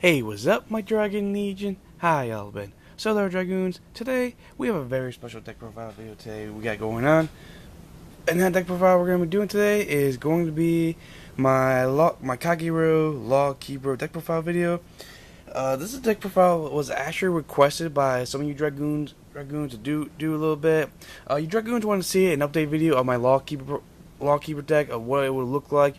Hey, what's up, my Dragon Legion? Hi, y'all been. So there, Dragoons. Today, we have a very special deck profile video today we got going on. And that deck profile we're going to be doing today is going to be my Kagero Lawkeeper deck profile video. This deck profile was actually requested by some of you Dragoons to do a little bit. You Dragoons want to see an update video of my Lawkeeper deck, of what it would look like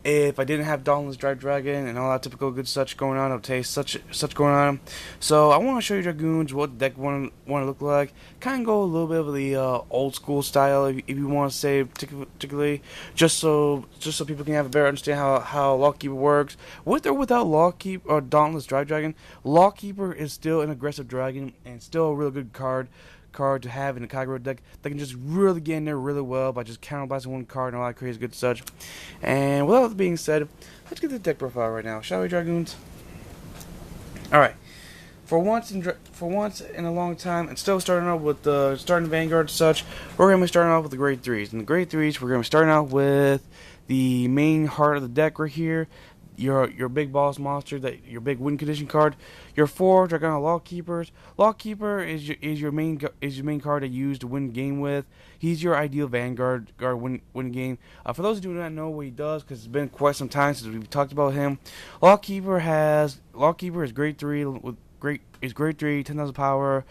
if I didn't have Dauntless Drive Dragon and all that typical good such going on, such going on. So I want to show you Dragoons what the deck want to look like. Kind of go a little bit of the old school style, if you want to say, particularly just so people can have a better understanding how Lawkeeper works. With or without Lawkeeper or Dauntless Drive Dragon, Lawkeeper is still an aggressive dragon and still a real good card to have in a Kagero deck that can just really get in there really well by just counterblasting one card and all that crazy good such. And with all that being said, let's get the deck profile right now, shall we, Dragoons? Alright. For once in a long time, and still starting out with the starting Vanguard and such, we're going to be starting off with the grade 3s. And the grade 3s, we're going to be starting out with the main heart of the deck right here. Your big boss monster, your big win condition card. Your 4 Dragon Lawkeepers. Lawkeeper is your main card to use to win game with. He's your ideal Vanguard win game. For those who do not know what he does, because it's been quite some time since we've talked about him, Lawkeeper is grade 3 grade 3, 10,000 power.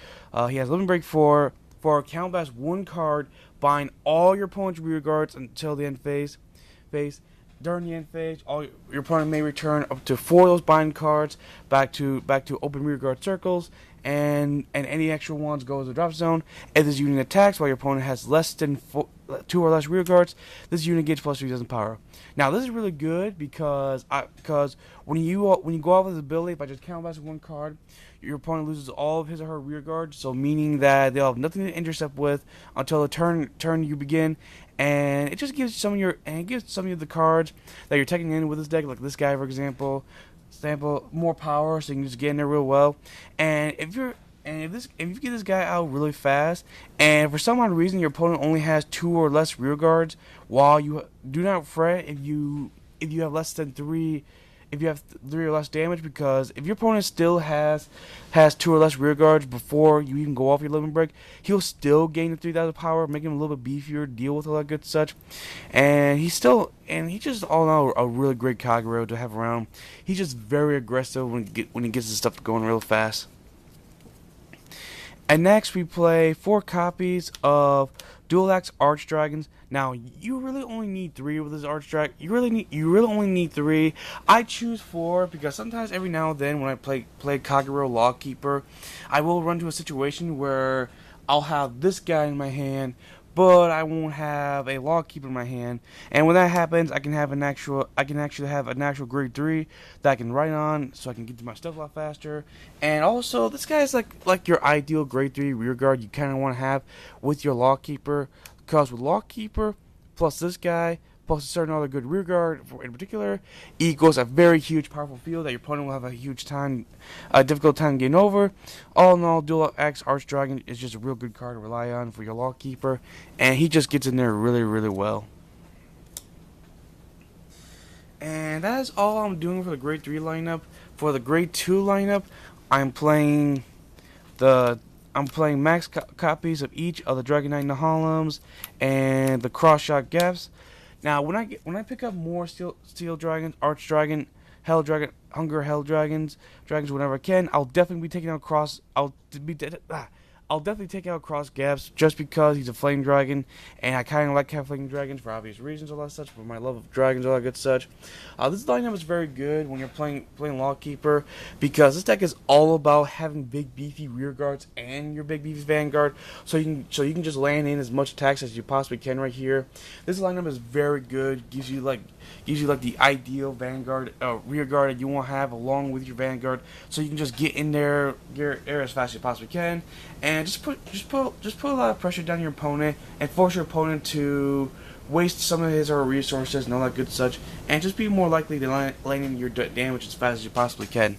He has Living Break 4 for counterblast one card, bind all your opponent's rear guards until the end phase. During the end phase, your opponent may return up to 4 of those bind cards back to open rear guard circles, and any extra ones go to the drop zone. If this unit attacks while your opponent has less than 2 or less rear guards, this unit gets plus 3,000 power. Now this is really good because when you go off with this ability by just counterblasting one card, your opponent loses all of his or her rear guards, so meaning that they'll have nothing to intercept with until the turn you begin, and it just gives some of the cards that you're taking in with this deck, like this guy for example, more power, so you can just get in there real well. And if you get this guy out really fast, and for some odd reason your opponent only has 2 or less rear guards, while you do not fret if you have less than 3. If you have 3 or less damage, because if your opponent still has 2 or less rear guards before you even go off your Living Break, he'll still gain the 3,000 power, make him a little bit beefier, deal with all that good such. And he's just all in all a really great Kagero to have around. He's just very aggressive when he gets his stuff going real fast. And next we play 4 copies of Dual Axe Archdragons. Now you really only need 3 with this Archdragon. You really only need 3. I choose 4 because sometimes every now and then when I play Kagero Lawkeeper, I will run to a situation where I'll have this guy in my hand, but I won't have a Lawkeeper in my hand. And when that happens, I can actually have a natural grade 3 that I can write on, so I can get to my stuff a lot faster. And also, this guy's like your ideal grade 3 rear guard you kind of want to have with your Lawkeeper, because with Lawkeeper plus this guy plus a certain other good rear guard in particular equals a very huge powerful field that your opponent will have a difficult time getting over. All in all, Dual Axe Archdragon is just a real good card to rely on for your Lawkeeper, and he just gets in there really, really well. And that is all I'm doing for the grade 3 lineup. For the grade 2 lineup, I'm playing max copies of each of the Dragon Knight Nahalims and the Cross Shot Gaps. Now, when I pick up more Steel Dragons, Archdragon, Hell Dragon, Hunger Hell Dragons, whenever I can, I'll definitely be taking out I'll definitely take out Cross Gaps just because he's a Flame Dragon, and I kind of like having Flame Dragons for obvious reasons, all that such, for my love of dragons, all that good such. This lineup is very good when you're playing Lawkeeper, because this deck is all about having big beefy rear guards and your big beefy Vanguard, so you can just land in as much attacks as you possibly can right here. This lineup is very good, gives you the ideal Vanguard rear guard that you want to have along with your Vanguard, so you can just get in there as fast as you possibly can, and just put a lot of pressure down your opponent and force your opponent to waste some of his or her resources and all that good such, and just be more likely to land in your damage as fast as you possibly can.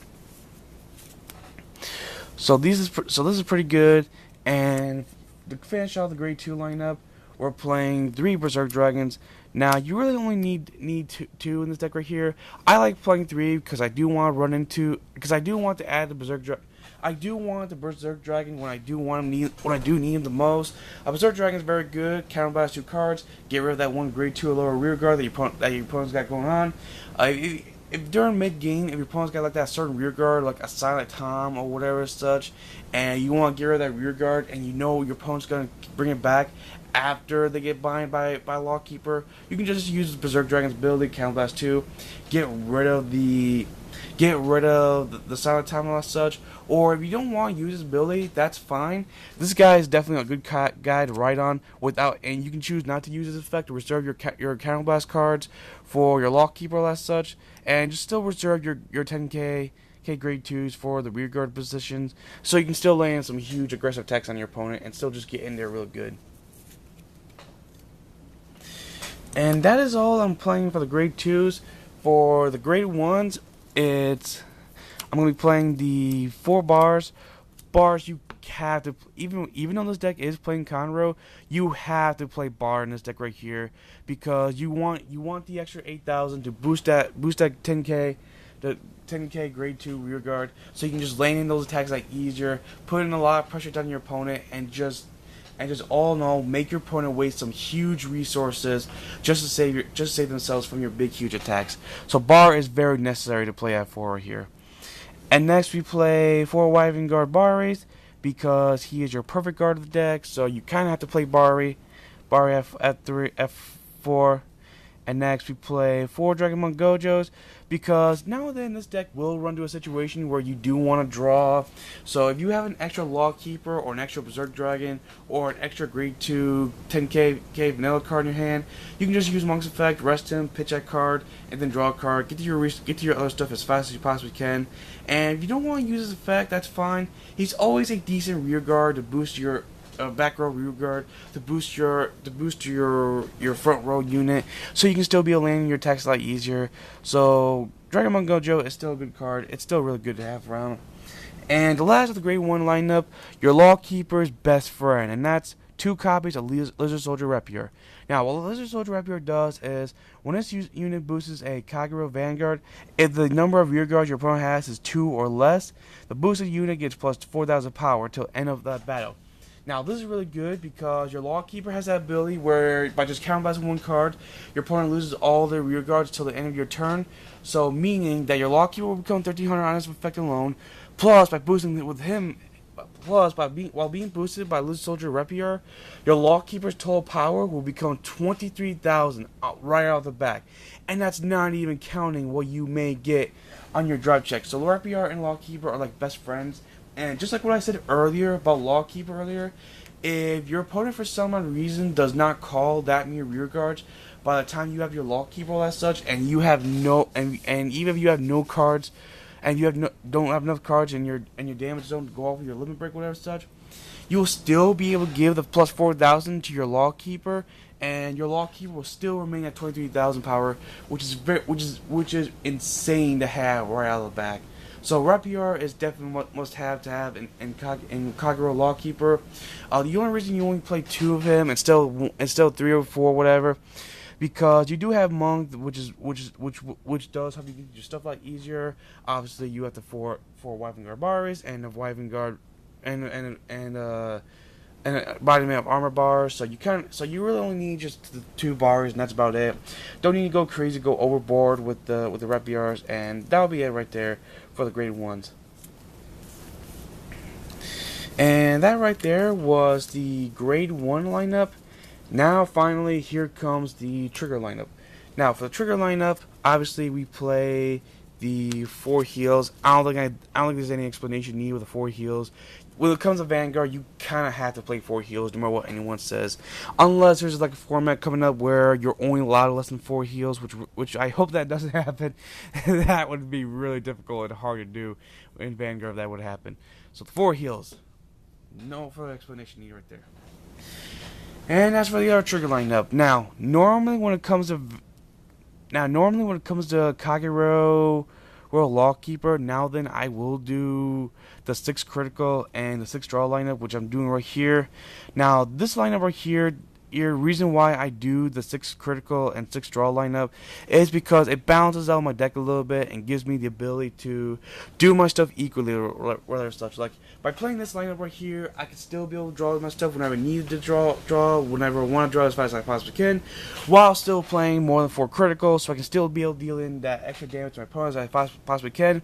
So this is pretty good. And to finish off the grade 2 lineup, we're playing 3 Berserk Dragons. Now, you really only need two in this deck right here. I like playing 3 because I do want to I do want to add the Berserk Dragon. I do want the Berserk Dragon when I do need him the most. A Berserk Dragon is very good. Counterblast 2 cards. Get rid of that one grade 2 or lower rear guard that your opponent's got going on. If during mid game, if your opponent's got like that certain rear guard, like a Silent Tom or whatever such, and you want to get rid of that rear guard, and you know your opponent's gonna bring it back after they get bind by Lawkeeper, you can just use the Berserk Dragon's ability, Counterblast 2, get rid of the Silent Time and such. Or if you don't want to use his ability, that's fine. This guy is definitely a good guy to ride on and you can choose not to use his effect, or reserve your Counterblast cards for your Lawkeeper as such, and just still reserve your 10k grade 2s for the rear guard positions, so you can still land some huge aggressive attacks on your opponent and still just get in there real good. And that is all I'm playing for the grade 2s. For the grade 1s, I'm going to be playing the 4 bars. Bars, you have to, even though this deck is playing Kagero, you have to play bar in this deck right here, because you want the extra 8,000 to boost that 10k, the 10k grade 2 rear guard, so you can just land in those attacks like easier, put in a lot of pressure on your opponent, and just all in all make your opponent waste some huge resources just to save themselves from your big huge attacks. So bar is very necessary to play at 4 here. And next we play 4 Vanguard Baris, because he is your perfect guard of the deck, so you kind of have to play Bari F4. And next we play 4 Dragon Monk Gojos, because now and then this deck will run to a situation where you do want to draw. So if you have an extra Lawkeeper or an extra Berserk Dragon or an extra grade 2 10k vanilla card in your hand, you can just use Monk's Effect, rest him, pitch that card, and then draw a card. Get to your other stuff as fast as you possibly can. And if you don't want to use his effect, that's fine. He's always a decent rear guard to boost your back row rear guard, to boost your front row unit, so you can still be landing your attacks a lot easier. So Dragon Monk Gojo is still a good card. It's still really good to have around. And the last of the grade 1 lineup, your Lawkeeper's best friend, and that's 2 copies of Lizard Soldier Rapier. Now, what Lizard Soldier Rapier does is, when this unit boosts a Kagero Vanguard, if the number of rear guards your opponent has is 2 or less, the boosted unit gets plus 4,000 power till end of that battle. Now, this is really good because your Lawkeeper has that ability where, by just counterblasting 1 card, your opponent loses all their rear guards till the end of your turn. So, meaning that your Lawkeeper will become 1,300 on his effect alone, plus by boosting it with him, while being boosted by Lizard Soldier Rapier, your Lawkeeper's total power will become 23,000 right out of the back. And that's not even counting what you may get on your drive check. So, Rapier and Lawkeeper are like best friends. And just like what I said earlier about Lawkeeper earlier, if your opponent for some odd reason does not call that many rear guards by the time you have your Lawkeeper as such, and you have and even if you have no cards, and you don't have enough cards, and your damage don't go off with your limit break, whatever such, you will still be able to give the plus 4,000 to your Lawkeeper, and your Lawkeeper will still remain at 23,000 power, which is insane to have right out of the back. So Rapier is definitely what must have in Kagero Lawkeeper. The only reason you only play 2 of him and still 3 or 4 whatever, because you do have Monk, which does help you get your stuff a lot easier. Obviously, you have the 4 Vanguard Baris and the Vanguard and body map armor bars. So you really only need just the 2 bars, and that's about it. Don't need to go crazy, go overboard with the Rapiers, and that'll be it right there for the grade 1s. And that right there was the grade 1 lineup. Now finally here comes the trigger lineup. Now for the trigger lineup, obviously we play the 4 heals. I don't think there's any explanation needed with the 4 heals. When it comes to Vanguard, you kind of have to play 4 heals no matter what anyone says. Unless there's like a format coming up where you're only allowed less than 4 heals, which I hope that doesn't happen. That would be really difficult and hard to do in Vanguard if that would happen. So the 4 heals. No further explanation needed right there. And as for the other trigger lineup, now normally when it comes to Kagero or Lawkeeper, now then I will do the 6 critical and the 6 draw lineup, which I'm doing right here. Now this lineup right here, reason why I do the 6 critical and 6 draw lineup is because it balances out my deck a little bit and gives me the ability to do my stuff equally with other stuff. Like by playing this lineup right here, I can still be able to draw my stuff whenever I need to draw, whenever I want to draw as fast as I possibly can, while still playing more than 4 critical, so I can still be able to deal in that extra damage to my opponents as I possibly can.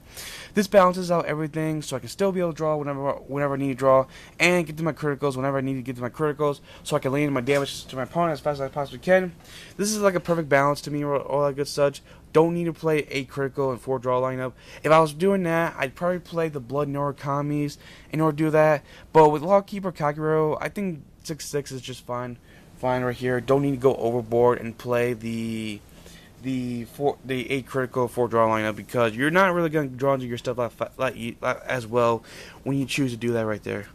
This balances out everything, so I can still be able to draw whenever I need to draw, and get to my criticals whenever I need to get to my criticals, so I can lay in my damage to my opponent as fast as I possibly can. This is like a perfect balance to me, all that good such. Don't need to play 8 critical and 4 draw lineup. If I was doing that, I'd probably play the Blood Norikamis in order to do that. But with Lawkeeper Kagero, I think 6/6 is just fine right here. Don't need to go overboard and play the 8 critical 4 draw lineup, because you're not really going to draw into your stuff as well when you choose to do that right there.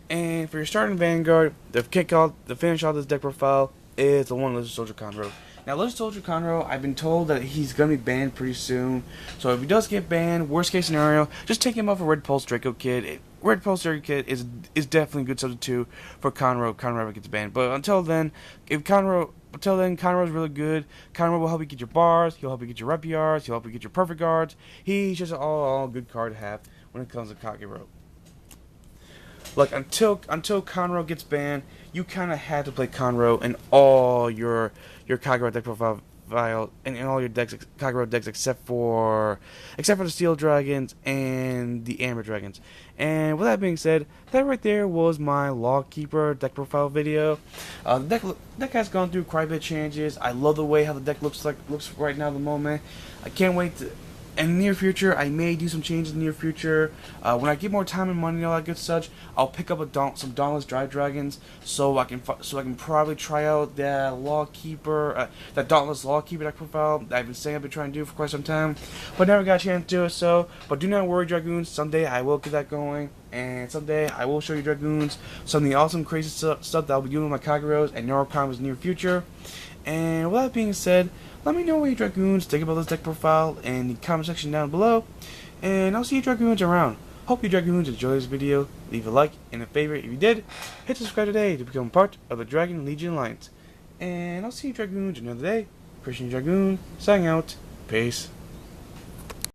And for your starting Vanguard, the finish off this deck profile is the one Lizard Soldier Conroe. Now, Lizard Soldier Conroe, I've been told that he's going to be banned pretty soon. So if he does get banned, worst case scenario, just take him off a Red Pulse Draco Kid. Red Pulse Draco Kid is definitely a good substitute for Conroe. Conroe gets banned. But until then, Conroe is really good. Conroe will help you get your bars. He'll help you get your rep yards. He'll help you get your perfect guards. He's just an all good card to have when it comes to Kagero. Like, until Conroe gets banned, you kind of had to play Conroe in all your Kagero deck profile and in all your Kagero decks except for the Steel Dragons and the Amber Dragons. And with that being said, that right there was my Lawkeeper deck profile video. The deck has gone through quite a bit of changes. I love the way how the deck looks right now at the moment. I can't wait to. In the near future, I may do some changes in the near future. When I get more time and money and all that good such, I'll pick up some Dauntless Drive Dragons, so I can probably try out that Lawkeeper, that Dauntless Lawkeeper deck profile that I've been saying I've been trying to do for quite some time, but never got a chance to do it. So, but do not worry, Dragoons. Someday I will get that going, and someday I will show you, Dragoons, some of the awesome, crazy stuff that I'll be doing with my Kageros and Neurocoms in the near future. And with that being said, let me know what you Dragoons think about this deck profile in the comment section down below. And I'll see you Dragoons around. Hope you Dragoons enjoyed this video. Leave a like and a favorite if you did. Hit subscribe today to become part of the Dragon Legion Alliance. And I'll see you Dragoons another day. Christian Dragoon, signing out. Peace.